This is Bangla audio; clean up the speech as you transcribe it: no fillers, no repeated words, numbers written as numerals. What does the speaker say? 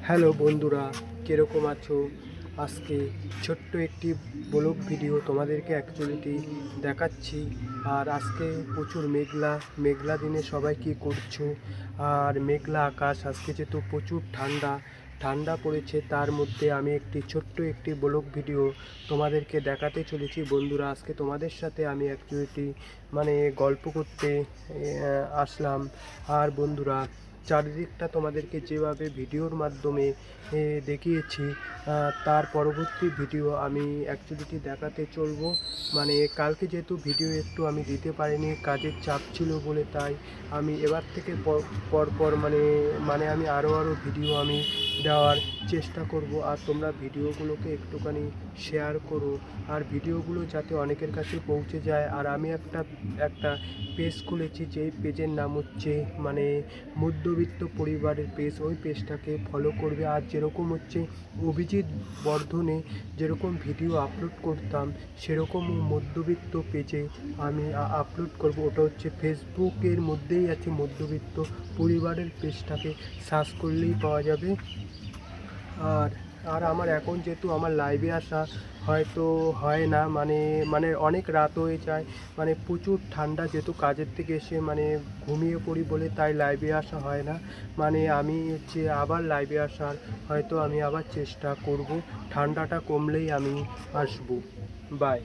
হ্যালো বন্ধুরা, কীরকম আছো? আজকে ছোট্ট একটি ব্লগ ভিডিও তোমাদেরকে অ্যাকচুয়ালিটি দেখাচ্ছি। আর আজকে প্রচুর মেঘলা মেঘলা দিনে সবাই কী করছো? আর মেঘলা আকাশ, আজকে যেহেতু প্রচুর ঠান্ডা ঠান্ডা পড়েছে, তার মধ্যে আমি ছোট্ট একটি ব্লগ ভিডিও তোমাদেরকে দেখাতে চলেছি। বন্ধুরা, আজকে তোমাদের সাথে আমি অ্যাকচুয়ালিটি গল্প করতে আসলাম। আর বন্ধুরা, চারিদিকটা তোমাদেরকে যেভাবে ভিডিওর মাধ্যমে দেখিয়েছি, তার পরবর্তী ভিডিও আমি অ্যাকচুয়ালিটি দেখাতে চলবো। কালকে যেহেতু ভিডিও একটু আমি দিতে পারিনি, কাজের চাপ ছিল বলে, তাই আমি এবার থেকে পর আমি আরও ভিডিও আমি দেওয়ার চেষ্টা করব। আর তোমরা ভিডিওগুলোকে একটুখানি শেয়ার করো, আর ভিডিওগুলো যাতে অনেকের কাছে পৌঁছে যায়। আর আমি একটা পেজ খুলেছি, যেই পেজের নাম হচ্ছে মধ্যবিত্ত পরিবারের পেজ। ওই পেজটাকে ফলো করবে। আর যেরকম হচ্ছে অভিজিৎ বর্ধনে যেরকম ভিডিও আপলোড করতাম, সেরকম মধ্যবিত্ত পেজে আমি আপলোড করব। ওটা হচ্ছে ফেসবুকের মধ্যেই আছে, মধ্যবিত্ত পরিবারের পেজটাকে সার্চ করলেই পাওয়া যাবে। আর আর আমার এখন যেহেতু আমার লাইভে আসা হয়তো হয় না, অনেক রাত হয়ে যায়, প্রচুর ঠান্ডা, যেহেতু কাজের থেকে এসে ঘুমিয়ে পড়ি বলে, তাই লাইভে আসা হয় না। আমি আবার লাইভে আসার হয়তো আমি আবার চেষ্টা করব। ঠান্ডাটা কমলেই আমি আসবো। বাই।